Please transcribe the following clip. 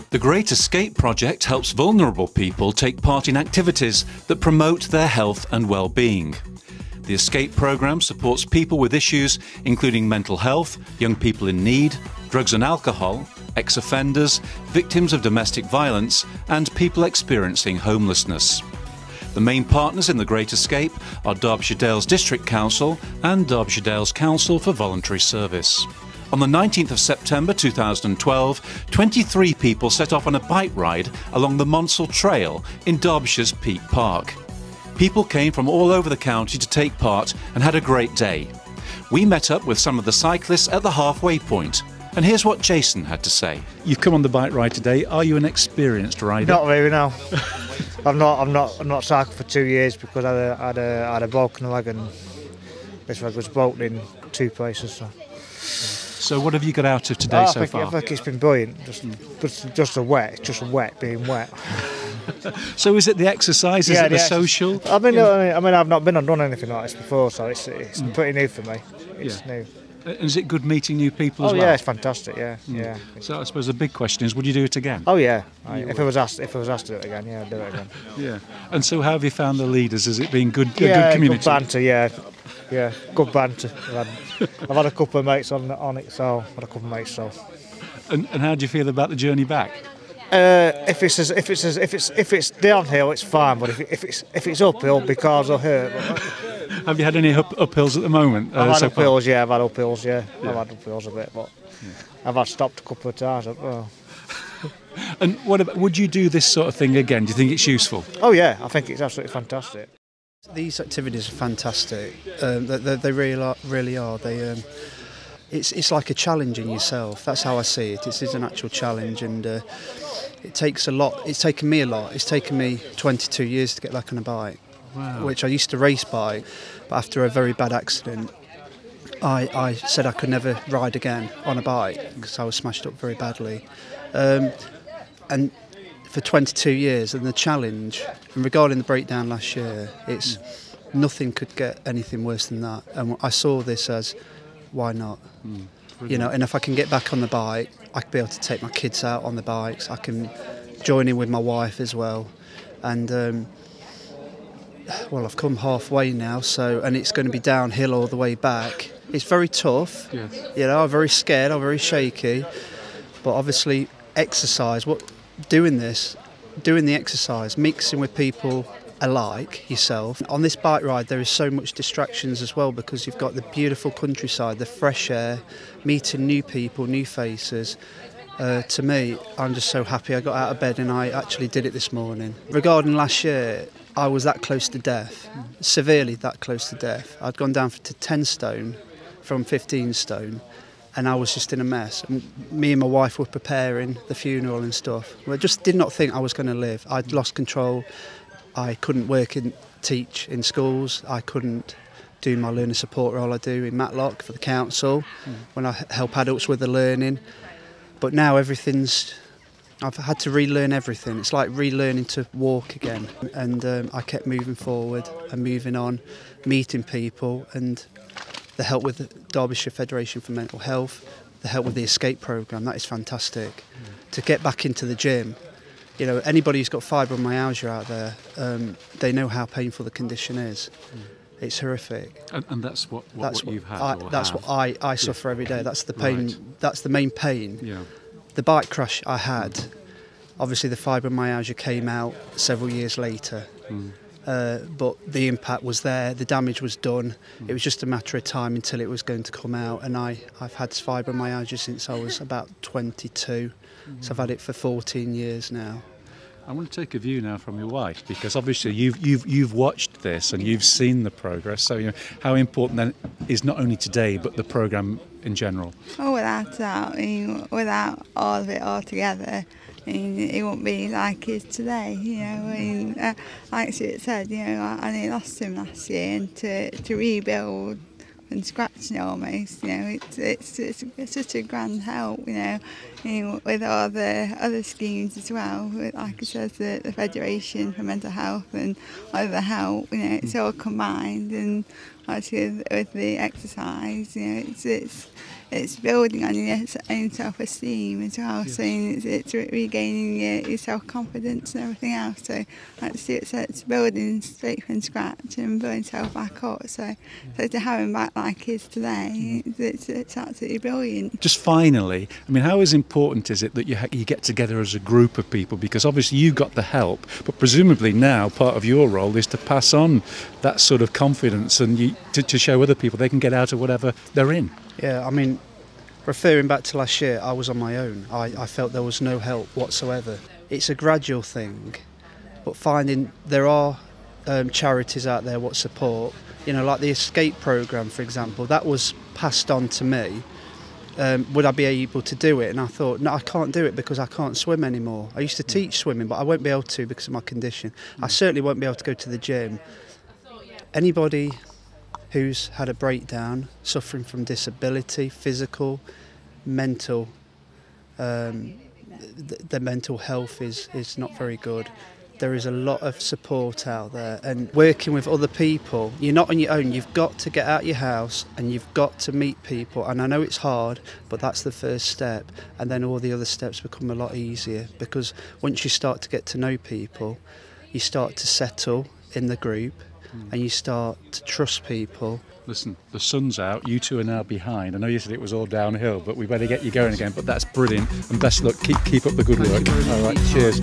The Great Escape project helps vulnerable people take part in activities that promote their health and well-being. The Escape programme supports people with issues including mental health, young people in need, drugs and alcohol, ex-offenders, victims of domestic violence and people experiencing homelessness. The main partners in the Great Escape are Derbyshire Dales District Council and Derbyshire Dales Council for Voluntary Service. On the 19th of September 2012, 23 people set off on a bike ride along the Monsal Trail in Derbyshire's Peak Park. People came from all over the county to take part and had a great day. We met up with some of the cyclists at the halfway point, and here's what Jason had to say. You've come on the bike ride today. Are you an experienced rider? Not really, no. I'm not cycled for 2 years because I had a broken leg and this leg was broken in 2 places. So what have you got out of today so far? I think it's been brilliant. Just wet, being wet. So is it the exercise? Is it the social? I mean, I've not been and done anything like this before, so it's pretty new for me. It's new. And is it good meeting new people as well? Oh yeah, it's fantastic. Yeah. So I suppose the big question is, would you do it again? Oh yeah. If I was asked to do it again, yeah, I'd do it again. Yeah. And so how have you found the leaders? Has it been good? Good community. Good banter. Yeah, good banter. I've had a couple of mates on it, so I've had a couple of mates. So. And how do you feel about the journey back? If it's downhill, it's fine. But if it's uphill, because I'll hurt. Have you had any uphills at the moment? I've had uphills, yeah. I've had uphills a bit, but I've had stopped a couple of times. And what about, would you do this sort of thing again? Do you think it's useful? Oh yeah, I think it's absolutely fantastic. These activities are fantastic. They really are. It's like a challenge in yourself. That's how I see it. It is an actual challenge, and it takes a lot. It's taken me a lot. It's taken me 22 years to get back on a bike. Wow. Which I used to race bike, but after a very bad accident, I said I could never ride again on a bike because I was smashed up very badly. And for 22 years, and the challenge, and regarding the breakdown last year, it's nothing could get anything worse than that. And I saw this as, why not? You know, and if I can get back on the bike, I could be able to take my kids out on the bikes. I can join in with my wife as well, and. Well, I've come halfway now, and it's going to be downhill all the way back. It's very tough, yes. You know, I'm very scared, I'm very shaky, but obviously doing the exercise, mixing with people alike yourself. On this bike ride there is so much distractions as well, because you've got the beautiful countryside, the fresh air, meeting new people, new faces. To me, I'm just so happy I got out of bed and I actually did it this morning. Regarding last year, I was that close to death, severely that close to death. I'd gone down to 10 stone from 15 stone, and I was just in a mess. And me and my wife were preparing the funeral and stuff. I just did not think I was going to live. I'd lost control. I couldn't teach in schools. I couldn't do my learner support role I do in Matlock for the council when I help adults with the learning. But now I've had to relearn everything. It's like relearning to walk again. And I kept moving forward and moving on, meeting people, and the help with the Derbyshire Federation for Mental Health, the help with the Escape programme, that is fantastic. To get back into the gym, you know, anybody who's got fibromyalgia out there, they know how painful the condition is. It's horrific. And that's what you've had? That's what I suffer every day. That's the pain. Right. That's the main pain. Yeah. The bike crash I had, obviously the fibromyalgia came out several years later. But the impact was there, the damage was done. It was just a matter of time until it was going to come out. And I've had fibromyalgia since I was about 22. So I've had it for 14 years now. I want to take a view now from your wife, because obviously you've watched this and you've seen the progress. So, you know, how important then is not only today but the programme in general? Oh, without doubt. Without all of it all together, it won't be like it is today. You know, like Stuart said, you know, I only lost him last year, and to rebuild and scratching almost, you know, it's such a grand help, you know, with all the other schemes as well, with, like I said, the Federation for Mental Health and other help, you know, it's all combined. And actually with the exercise, you know, it's building on your own self-esteem as well. So it's regaining your self-confidence and everything else. So like Stuart said, it's building straight from scratch and building yourself back up. So to have him back like he is today, it's absolutely brilliant. Just finally, I mean, how important is it that you get together as a group of people? Because obviously you got the help, but presumably now part of your role is to pass on that sort of confidence and to show other people they can get out of whatever they're in. Yeah, I mean, referring back to last year, I was on my own. I felt there was no help whatsoever. It's a gradual thing, but finding there are charities out there what support, you know, like the escape programme, for example, that was passed on to me. Would I be able to do it? And I thought, no, I can't do it because I can't swim anymore. I used to teach swimming, but I won't be able to because of my condition. I certainly won't be able to go to the gym. Anybody who's had a breakdown, suffering from disability, physical, mental, the mental health is not very good. There is a lot of support out there, and working with other people, you're not on your own. You've got to get out of your house and you've got to meet people, and I know it's hard, but that's the first step, and then all the other steps become a lot easier, because once you start to get to know people, you start to settle in the group and you start to trust people. Listen, the sun's out, you two are now behind. I know you said it was all downhill, but we better get you going again. But that's brilliant, and best luck. Keep up the good work. All right, cheers.